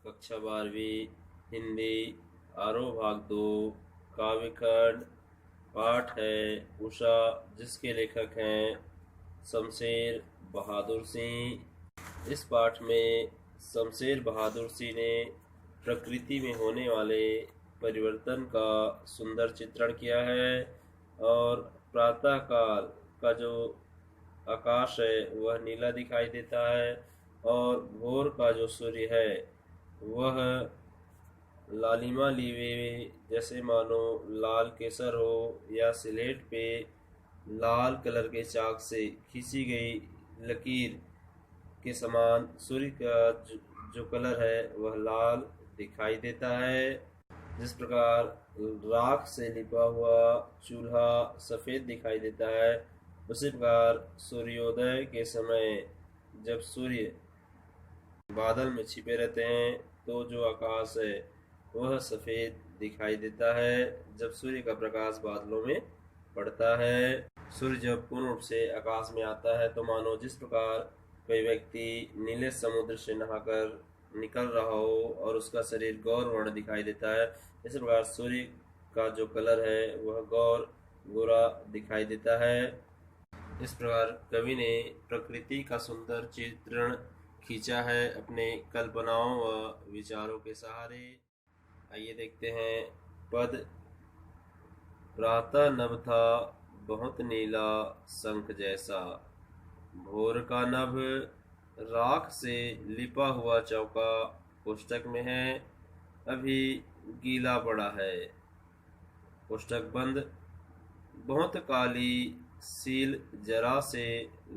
कक्षा 12वीं हिंदी आरोह भाग 2 काव्यखंड। पाठ है उषा, जिसके लेखक हैं शमशेर बहादुर सिंह। इस पाठ में शमशेर बहादुर सिंह ने प्रकृति में होने वाले परिवर्तन का सुंदर चित्रण किया है और प्रातःकाल का जो आकाश है वह नीला दिखाई देता है और भोर का जो सूर्य है वह लालिमा लिए जैसे मानो लाल केसर हो या स्लेट पे लाल कलर के चाक से खींची गई लकीर के समान सूर्य का जो कलर है वह लाल दिखाई देता है। जिस प्रकार राख से लिपा हुआ चूल्हा सफ़ेद दिखाई देता है, उसी प्रकार सूर्योदय के समय जब सूर्य बादल में छिपे रहते हैं तो जो आकाश है वह सफ़ेद दिखाई देता है जब सूर्य का प्रकाश बादलों में पड़ता है। सूर्य जब पूर्ण रूप से आकाश में आता है तो मानो जिस प्रकार कोई व्यक्ति नीले समुद्र से नहाकर निकल रहा हो और उसका शरीर गौर वर्ण दिखाई देता है, इसी प्रकार सूर्य का जो कलर है वह गौर गोरा दिखाई देता है। इस प्रकार कवि ने प्रकृति का सुंदर चित्रण खींचा है अपने कल्पनाओं व विचारों के सहारे। आइए देखते हैं पद। प्रातः नभ था बहुत नीला शंख जैसा, भोर का नभ राख से लिपा हुआ चौका पुस्तक में है, अभी गीला पड़ा है। पुस्तक बंद। बहुत काली सील जरा से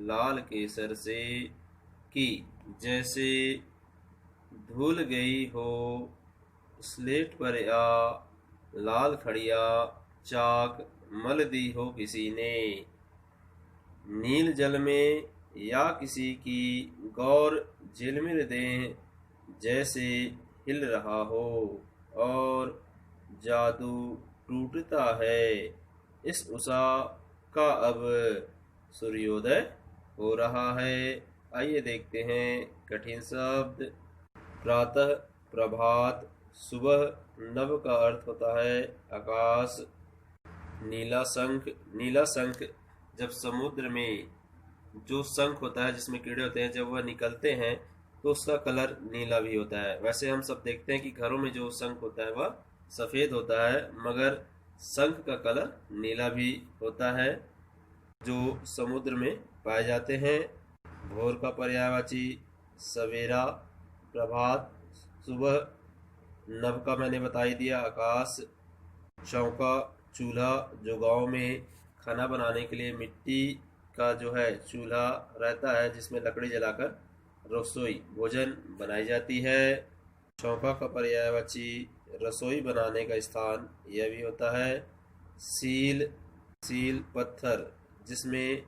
लाल केसर से की, जैसे धुल गई हो स्लेट पर या लाल खड़िया चाक मल दी हो किसी ने। नील जल में या किसी की गौर झिलमिल दें जैसे हिल रहा हो और जादू टूटता है। इस उषा का अब सूर्योदय हो रहा है। आइए देखते हैं कठिन शब्द। प्रातः प्रभात, सुबह नभ का अर्थ होता है आकाश। नीला शंख, नीला शंख जब समुद्र में जो शंख होता है जिसमें कीड़े होते हैं जब वह निकलते हैं तो उसका कलर नीला भी होता है। वैसे हम सब देखते हैं कि घरों में जो शंख होता है वह सफ़ेद होता है, मगर शंख का कलर नीला भी होता है जो समुद्र में पाए जाते हैं। भोर का पर्यायवाची सवेरा, प्रभात सुबह, नभ का मैंने बता ही दिया आकाश। चौका चूल्हा, जो गांव में खाना बनाने के लिए मिट्टी का जो है चूल्हा रहता है जिसमें लकड़ी जलाकर रसोई भोजन बनाई जाती है। चौका का पर्यायवाची रसोई बनाने का स्थान यह भी होता है। सील, सील पत्थर जिसमें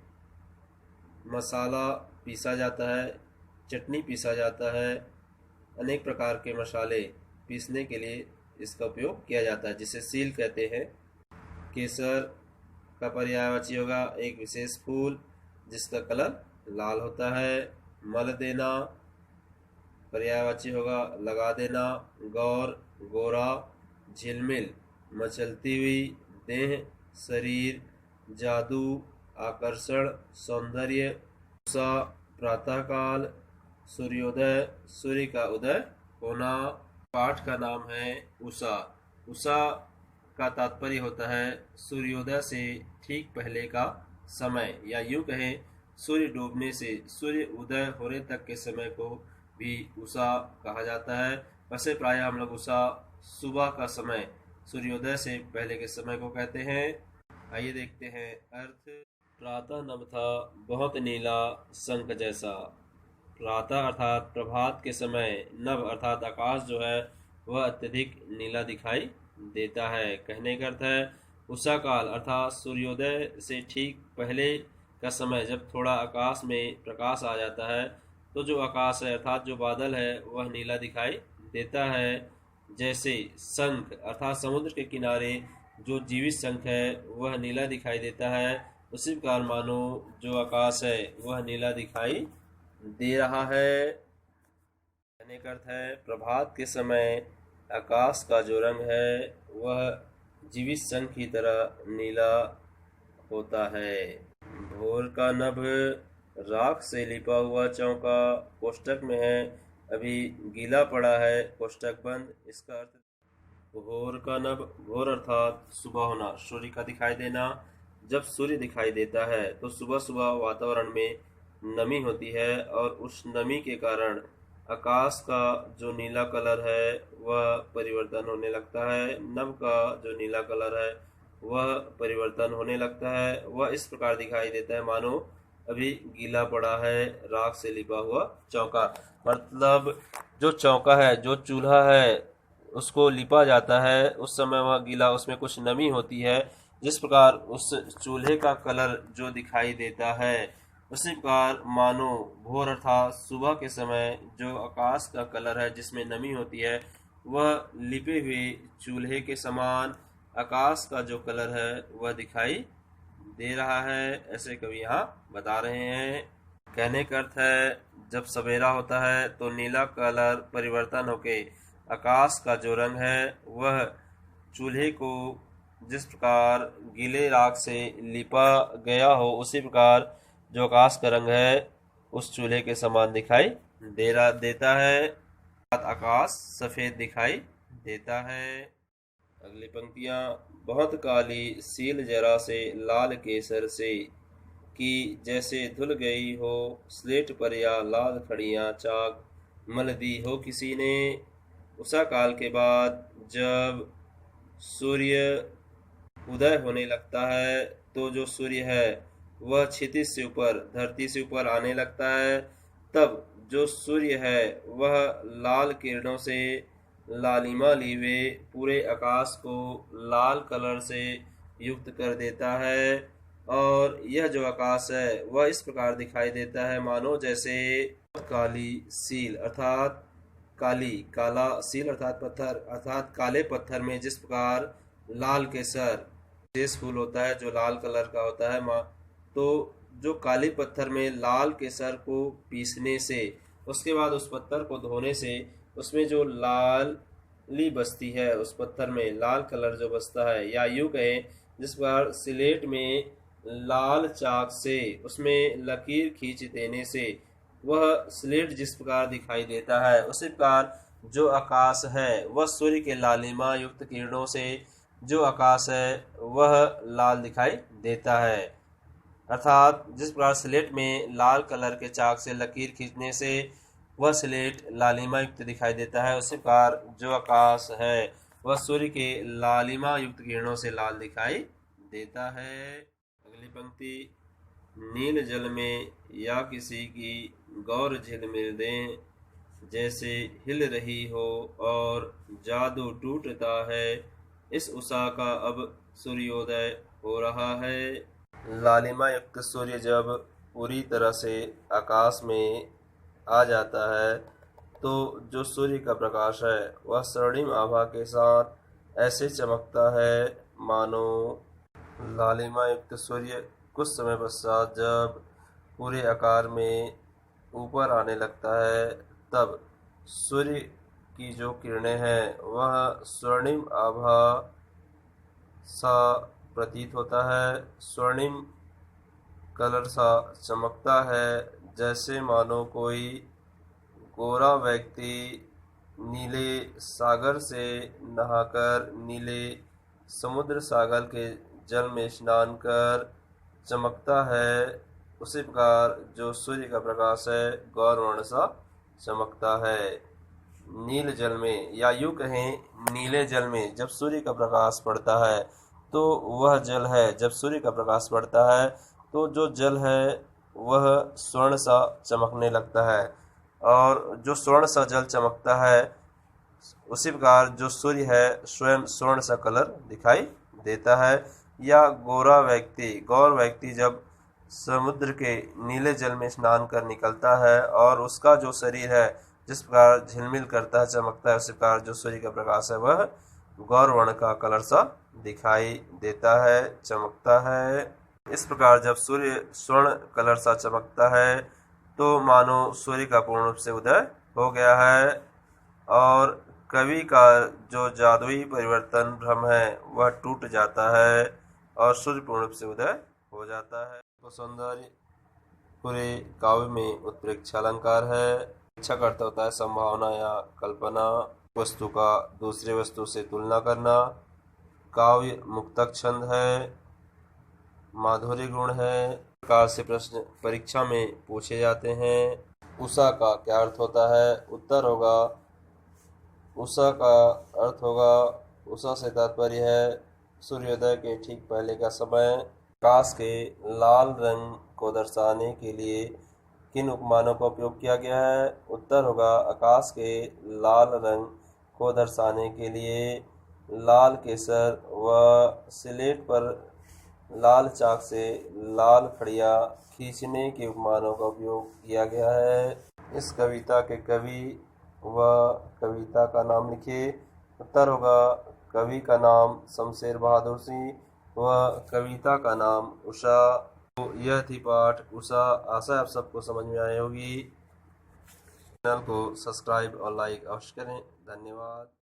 मसाला पीसा जाता है, चटनी पीसा जाता है, अनेक प्रकार के मसाले पीसने के लिए इसका उपयोग किया जाता है जिसे सील कहते हैं। केसर का पर्यायवाची होगा एक विशेष फूल जिसका कलर लाल होता है। मल देना पर्यायवाची होगा लगा देना। गौर गोरा, झिलमिल मचलती हुई, देह शरीर, जादू आकर्षण सौंदर्य। उषा प्रातःकाल, सूर्योदय सूर्य का उदय होना। पाठ का नाम है उषा। उषा का तात्पर्य होता है सूर्योदय से ठीक पहले का समय, या यूं कहें सूर्य डूबने से सूर्य उदय होने तक के समय को भी उषा कहा जाता है। वैसे प्रायः हम लोग उषा सुबह का समय, सूर्योदय से पहले के समय को कहते हैं। आइए देखते हैं अर्थ। प्रातः नभ था बहुत नीला शंख जैसा। प्रातः अर्थात प्रभात के समय, नभ अर्थात आकाश जो है वह अत्यधिक नीला दिखाई देता है। कहने का अर्थ है उषा काल अर्थात सूर्योदय से ठीक पहले का समय जब थोड़ा आकाश में प्रकाश आ जाता है तो जो आकाश है अर्थात जो बादल है वह नीला दिखाई देता है। जैसे शंख अर्थात समुद्र के किनारे जो जीवित शंख है वह नीला दिखाई देता है, उसी प्रकार मानो जो आकाश है वह नीला दिखाई दे रहा है। कहने का अर्थ है प्रभात के समय आकाश का जो रंग है वह जीवित संख की तरह नीला होता है। भोर का नभ राख से लिपा हुआ चौका कोष्टक में है, अभी गीला पड़ा है, कोष्टक बंद। इसका अर्थ भोर का नभ, भोर अर्थात सुबह होना, सूर्य का दिखाई देना। जब सूर्य दिखाई देता है तो सुबह सुबह वातावरण में नमी होती है और उस नमी के कारण आकाश का जो नीला कलर है वह परिवर्तन होने लगता है। नभ का जो नीला कलर है वह परिवर्तन होने लगता है। वह इस प्रकार दिखाई देता है मानो अभी गीला पड़ा है, राख से लिपा हुआ चौका। मतलब जो चौका है, जो चूल्हा है, उसको लिपा जाता है, उस समय वह गीला, उसमें कुछ नमी होती है। जिस प्रकार उस चूल्हे का कलर जो दिखाई देता है, उसी प्रकार मानो भोर अर्थात सुबह के समय जो आकाश का कलर है जिसमें नमी होती है वह लिपे हुए चूल्हे के समान आकाश का जो कलर है वह दिखाई दे रहा है। ऐसे कवि यहाँ बता रहे हैं। कहने का अर्थ है जब सवेरा होता है तो नीला कलर परिवर्तन होके आकाश का जो रंग है वह चूल्हे को जिस प्रकार गीले राख से लिपा गया हो उसी प्रकार जो आकाश का रंग है उस चूल्हे के समान दिखाई देता है। आकाश सफेद दिखाई देता है। अगली पंक्तियां, बहुत काली सील जरा से लाल केसर से, कि जैसे धुल गई हो स्लेट पर या लाल खड़ियां चाक मल दी हो किसी ने। उषा काल के बाद जब सूर्य उदय होने लगता है तो जो सूर्य है वह क्षितिज से ऊपर, धरती से ऊपर आने लगता है। तब जो सूर्य है वह लाल किरणों से लालिमा लिए हुए पूरे आकाश को लाल कलर से युक्त कर देता है। और यह जो आकाश है वह इस प्रकार दिखाई देता है मानो जैसे काली सील अर्थात काली, काला सील अर्थात पत्थर, अर्थात काले पत्थर में जिस प्रकार लाल केसर विशेष फूल होता है जो लाल कलर का होता है, तो जो काले पत्थर में लाल केसर को पीसने से, उसके बाद उस पत्थर को धोने से उसमें जो लाली बसती है, उस पत्थर में लाल कलर जो बसता है, या यूं कहें जिस पर स्लेट में लाल चाक से उसमें लकीर खींच देने से वह स्लेट जिस प्रकार दिखाई देता है उसी प्रकार जो आकाश है वह सूर्य के लालिमा युक्त किरणों से जो आकाश है वह लाल दिखाई देता है। अर्थात जिस प्रकार स्लेट में लाल कलर के चाक से लकीर खींचने से वह स्लेट लालिमा युक्त दिखाई देता है, उसी प्रकार जो आकाश है वह सूर्य के लालिमा युक्त किरणों से लाल दिखाई देता है। अगली पंक्ति, नील जल में या किसी की गौर झिलमिल दें, जैसे हिल रही हो और जादू टूटता है, इस उषा का अब सूर्योदय हो रहा है। लालिमा युक्त सूर्य जब पूरी तरह से आकाश में आ जाता है तो जो सूर्य का प्रकाश है वह स्वर्णिम आभा के साथ ऐसे चमकता है मानो लालिमा युक्त सूर्य कुछ समय पश्चात जब पूरे आकार में ऊपर आने लगता है तब सूर्य की जो किरणें हैं वह स्वर्णिम आभा सा प्रतीत होता है, स्वर्णिम कलर सा चमकता है, जैसे मानो कोई गोरा व्यक्ति नीले सागर से नहाकर नीले समुद्र सागर के जल में स्नान कर चमकता है। उसी प्रकार जो सूर्य का प्रकाश है गौर वर्ण सा चमकता है। नील जल में या यूं कहें नीले जल में जब सूर्य का प्रकाश पड़ता है तो वह जल है, जब सूर्य का प्रकाश पड़ता है तो जो जल है वह स्वर्ण सा चमकने लगता है, और जो स्वर्ण सा जल चमकता है उसी प्रकार जो सूर्य है स्वयं स्वर्ण सा कलर दिखाई देता है। या गौर व्यक्ति जब समुद्र के नीले जल में स्नान कर निकलता है और उसका जो शरीर है जिस प्रकार झिलमिल करता है, चमकता है, उसी प्रकार जो सूर्य का प्रकाश है वह गौर वर्ण का कलर सा दिखाई देता है, चमकता है। इस प्रकार जब सूर्य स्वर्ण कलर सा चमकता है तो मानो सूर्य का पूर्ण रूप से उदय हो गया है और कवि का जो जादुई परिवर्तन भ्रम है वह टूट जाता है और सूर्य पूर्ण रूप से उदय हो जाता है। तो सौंदर्य पूरे काव्य में उत्प्रेक्षा अलंकार है। इच्छा करता होता है संभावना या कल्पना, वस्तु का दूसरे वस्तु से तुलना करना। काव्य मुक्तक छंद है, माधुर्य गुण है। प्रकार से प्रश्न परीक्षा में पूछे जाते हैं। उषा का क्या अर्थ होता है? उत्तर होगा, उषा का अर्थ होगा, उषा से तात्पर्य है सूर्योदय के ठीक पहले का समय। आकाश के लाल रंग को दर्शाने के लिए किन उपमानों का उपयोग किया गया है? उत्तर होगा, आकाश के लाल रंग को दर्शाने के लिए लाल केसर व स्लेट पर लाल चाक से लाल खड़िया खींचने के उपमानों का उपयोग किया गया है। इस कविता के कवि व कविता का नाम लिखिए। उत्तर होगा, कवि का नाम शमशेर बहादुर सिंह व कविता का नाम उषा। तो यह थी पाठ उषा। आशा आप सबको समझ में आई होगी। चैनल को सब्सक्राइब और लाइक अवश्य करें। धन्यवाद।